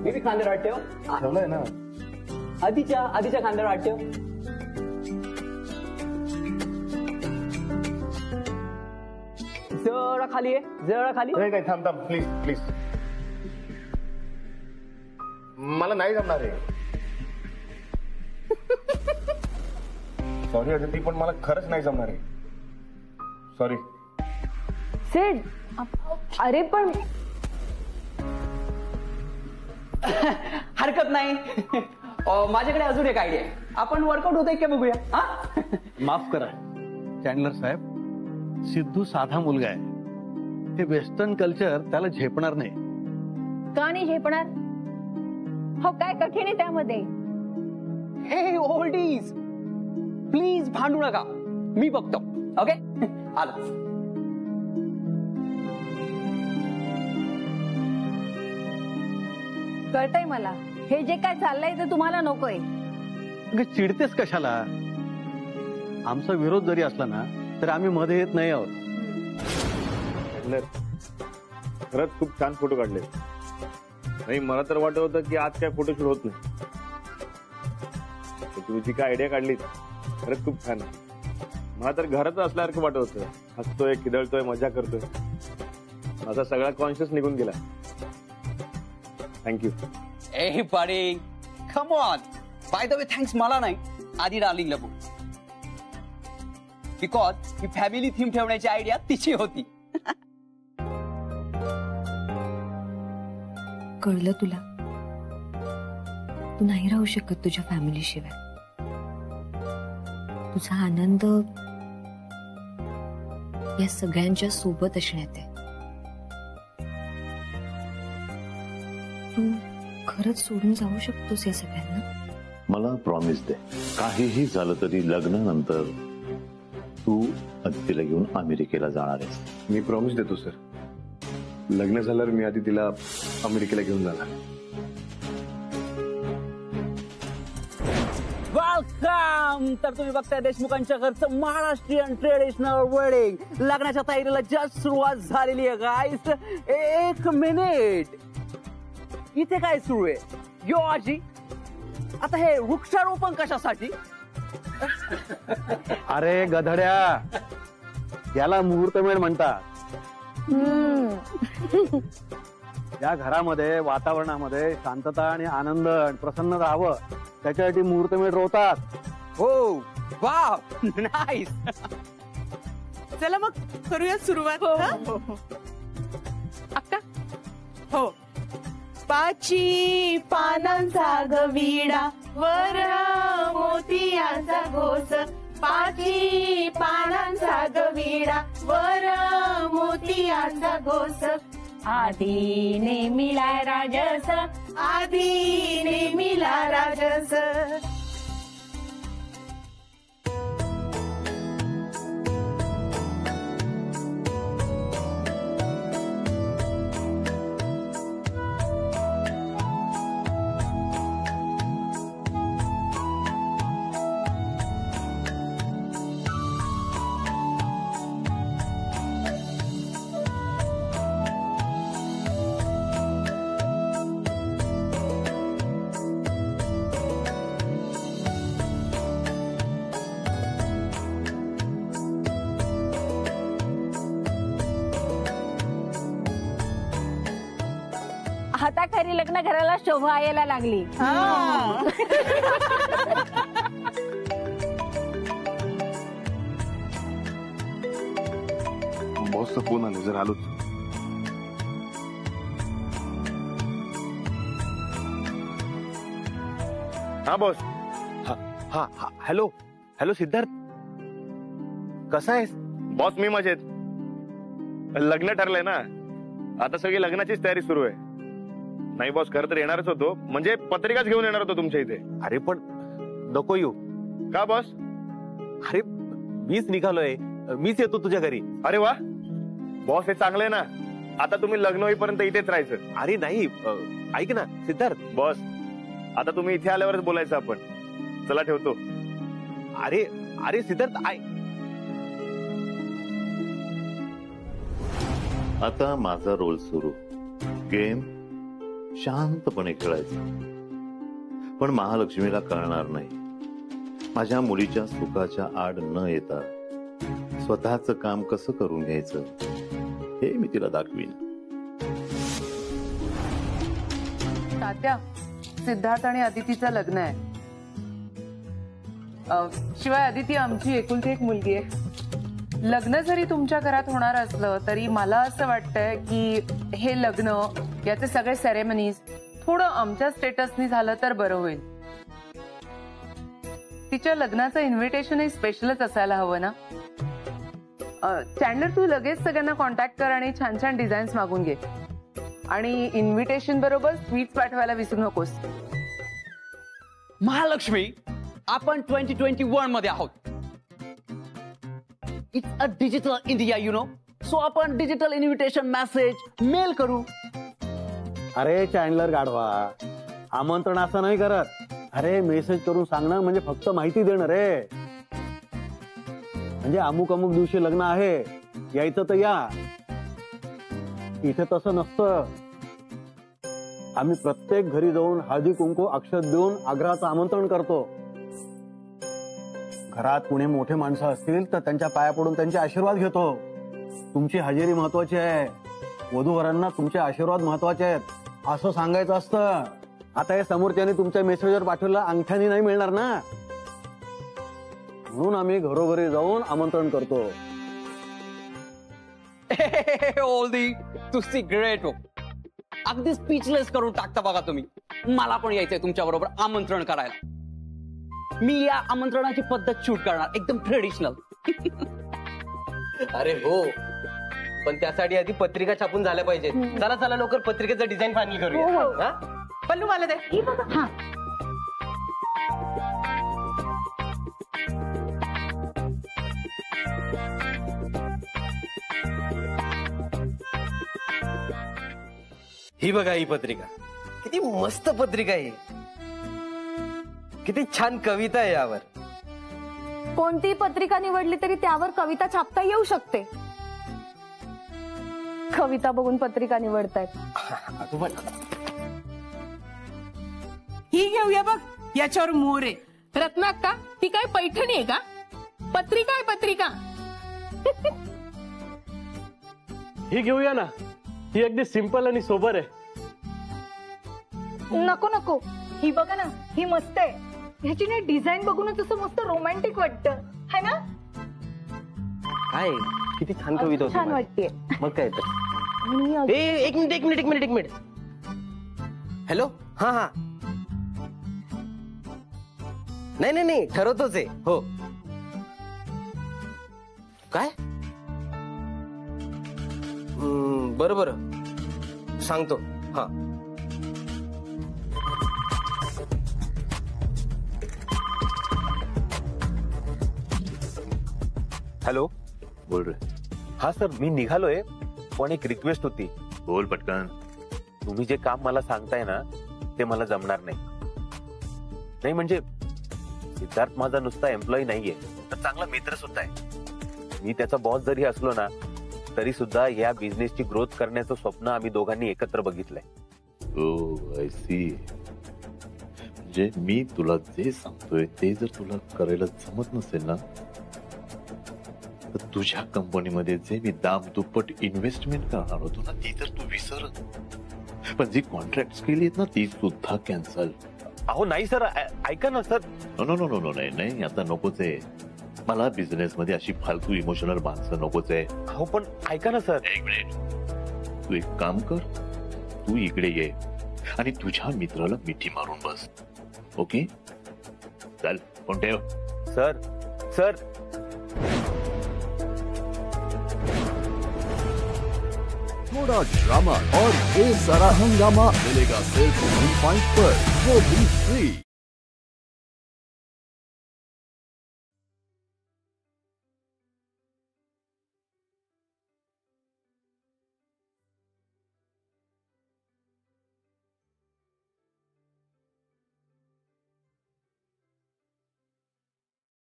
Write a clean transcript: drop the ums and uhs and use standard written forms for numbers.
मी बी खांद्यावर हात ठेव. ठेवलंय ना. आधीच्या खांद्यावर हात ठेव. जरा खाली आहे, जरा खाली. काय थांब प्लीज प्लीज. मला नाही जमणार आहे. सॉरी अदिती, पण मला खरंच नाही जमणार आहे. सॉरी. सिड, अरे पण हरकत नाही. माझ्याकडे अजून एक आयडिया आहे. आपण वर्कआउट होतंय का बघूया. हा, माफ करा चॅन्डलर साहेब, सिद्धू साधा मुलगा आहे. हे वेस्टर्न कल्चर त्याला झेपणार नाही. का नाही झेपणार? हो, काय कठीण आहे त्यामध्ये? हे ओल्डीज, प्लीज भांडू नका, मी बघतो. ओके, आलो. कळतंय मला, हे जे काय चाललंय ते तुम्हाला नकोय. चिडतेस कशाला? आमचा विरोध जरी असला ना तर आम्ही मध्ये येत नाही आहोत. खरंच खूप छान फोटो काढले. नाही, मला तर वाटत होतं की आज काय फोटोशूट होत नाही. तुम्ही जी काय आयडिया काढली खरंच खूप छान आहे. मला तर घरात असल्यासारखं वाटत होतं. हसतोय, खिदळतोय, मजा करतोय. माझा सगळा कॉन्शियस निघून गेला. थँक्यू. ए पाडे, come on. By the way, thanks मला नाही, आधी डार्लिंगला बोल. बिकॉज ही फॅमिली थीम ठेवण्याची आयडिया तिची होती. कळलं तुला? तू नाही राहू शकत तुझ्या फॅमिली शिवाय. तुझा आनंद या सगळ्यांच्या सोबत असण्यात आहे. तू खरंच सोडून जाऊ शकतोस या सगळ्यांना? मला प्रॉमिस दे, काहीही झालं तरी लग्नानंतर तू अदितीला घेऊन अमेरिकेला जाणार आहेस. मी प्रॉमिस देतो सर. लग्न झाल्यावर मी आधी तिला अमेरिकेला घेऊन जाणार. वेलकम. तर तुम्ही बघताय देशमुखांच्या घरचं महाराष्ट्रीयन ट्रेडिशनल वेडिंग. लग्नाच्या तयारीला जस्ट सुरुवात झालेली आहे गाईस. एक मिनिट, इथे काय सुरू आहे? यो आजी, आता हे वृक्षारोपण कशासाठी? अरे गधड्या, याला मुहूर्तमेढ म्हणतात. या घरामध्ये, वातावरणामध्ये शांतता आणि आनंद प्रसन्न राहावं त्याच्यासाठी मुहूर्तमेढ रोवतात. हो, वाव, नाईस. चला मग करूया सुरुवात. अक्का, हो. पाची पानांचा गविडा, वर मोतियांचा घोस. पाची पानांचा गविडा, वर मोतियांचा घोस. आधी नेमिला राजस, आधी नेमिला राजस. आता खरी लग्न घराला शोभा यायला लागली. बॉसचा फोन आला, जर आलोच. हा बॉस. हा, हॅलो हॅलो सिद्धार्थ, कसा आहेस? बॉस मी मजेत. लग्न ठरलंय ना, आता सगळी लग्नाचीच तयारी सुरू आहे. नाही बॉस, खरं तर येणारच होतो, म्हणजे पत्रिकाच घेऊन येणार होतो तुमच्या इथे. अरे पण नको येऊ. का बॉस? अरे मीच निघालोय, मीच येतो तुझ्या घरी. अरे वा बॉस, हे चांगलंय ना. आता तुम्ही लग्न होईपर्यंत इथेच राहायचं. अरे नाही, ऐक ना सिद्धार्थ. बॉस, आता तुम्ही इथे आल्यावरच बोलायचं आपण. चला ठेवतो. अरे अरे सिद्धार्थ, आता माझा रोल सुरू. गेम शांतपणे खेळायचं. पण महालक्ष्मीला कळणार नाही. माझ्या मुलीच्या सुखाच्या आड न येता स्वतःच काम कसं करून घ्यायचं हे मी तिला दाखवीन. तात्या, सिद्धार्थ आणि अदितीचं लग्न आहे. शिवाय अदिती आमची एकुलती एक मुलगी आहे. लग्न जरी तुमच्या घरात होणार असलं तरी मला असं वाटतंय की हे लग्न, याचे सगळे सेरेमनीज थोडं आमच्या स्टेटसनी झालं तर बरं होईल. तिच्या लग्नाचं इन्व्हिटेशन हे स्पेशलच असायला हवं ना. चॅन्डलर, तू लगेच सगळ्यांना कॉन्टॅक्ट कर आणि छान छान डिझाईन्स मागून घे. आणि इन्व्हिटेशन बरोबर स्वीट्स पाठवायला विसरू नकोस. महालक्ष्मी, आपण 2021 मध्ये आहोत. It's a digital India, you know. So आपण डिजिटल इन्व्हिटेशन मेसेज मेल करू. अरे चॅन्डलर गाढवा, आमंत्रण असं नाही करत. अरे मेसेज करून सांगणं म्हणजे फक्त माहिती देणं रे. म्हणजे अमुक अमुक दिवशी लग्न आहे, यायचं तर या. इथे तसं नसतं. आम्ही प्रत्येक घरी जाऊन हळदी कुंकू अक्षत देऊन आग्रहाचं आमंत्रण करतो. घरात कुणी मोठे माणसं असतील तर त्यांच्या पाया पडून त्यांचे आशीर्वाद घेतो. तुमची हजेरी महत्वाची आहे. वधूवरांना तुमचे आशीर्वाद महत्वाचे आहेत असं सांगायचं असतं. आता हे समोरच्याने तुमच्या मेसेजवर पाठवलं अंगठ्याने नाही मिळणार ना. म्हणून आम्ही घरोघरी जाऊन आमंत्रण करतो. ओल्डी, तुझी ग्रेट हो. अगदी स्पीचलेस करून टाकता बघा तुम्ही. मला पण यायचंय तुमच्या बरोबर आमंत्रण करायला. मी या आमंत्रणाची पद्धत शूट करणार, एकदम ट्रेडिशनल. अरे हो, पण त्यासाठी आधी पत्रिका छापून झाल्या पाहिजेत. चला चला लवकर पत्रिकेचं डिझाईन फायनल करूया. पल्लू मला दे. ही बघा ही पत्रिका. किती मस्त पत्रिका आहे. किती छान कविता आहे यावर. कोणती पत्रिका निवडली तरी त्यावर कविता छापता येऊ शकते. कविता बघून पत्रिका निवडतायत. ही घेऊया बघ, याच्यावर मोर आहे. रत्नाक्का, ती काय पैठणी आहे का? पत्रिका आहे पत्रिका. ही घेऊया ना, ही अगदी सिंपल आणि सोबर आहे. नको नको, ही बघा ना, ही मस्त आहे. ह्याची ना डिझाईन बघूनच असं मस्त रोमॅन्टिक वाटतं, है ना? काय किती छान कविता होती. छान वाटते. मग काय तर. एक मिनिट. हॅलो. हा हा, नाही ठरवतोच आहे. हो. काय? बरं सांगतो. हा. हॅलो. बोल रे. हा सर, मी निघालोय, पण एक रिक्वेस्ट होती. बोल पटकन. तुम्ही जे काम मला सांगताय ना ते मला जमणार नाही. म्हणजे सिद्धार्थ माझा नुसता एम्प्लॉई नाहीये, तर चांगला मित्र सुद्धा आहे. मी त्याचा बॉस जरी असलो ना तरी सुद्धा या बिझनेसची ग्रोथ करण्याचं स्वप्न आम्ही दोघांनी एकत्र बघितलंय. ओ आय सी. म्हणजे मी तुला जे सांगतोय ते जर तुला करायला जमत नसेल ना, तर तुझ्या कंपनीमध्ये जे मी दाम दुप्पट इन्व्हेस्टमेंट करणार होतो ना, ती तर तू विसर. पण जी कॉन्ट्रॅक्ट केली आहेत ना, ती सुद्धा कॅन्सल. अहो नाही सर, ऐका ना सर. नो, नाही आता नकोच आहे मला. बिझनेस मध्ये अशी फालतू इमोशनल माणसं नकोच आहे. अहो पण ऐका ना सर. एक मिनिट. तू एक काम कर, तू इकडे ये आणि तुझ्या मित्राला मिठी मारून बस. ओके, चल फोन ठेव. सर थोड़ा ड्रामा और ये सारा हंगामा मिलेगा सिर्फ 1 पॉइंट पर, वो भी फ्री.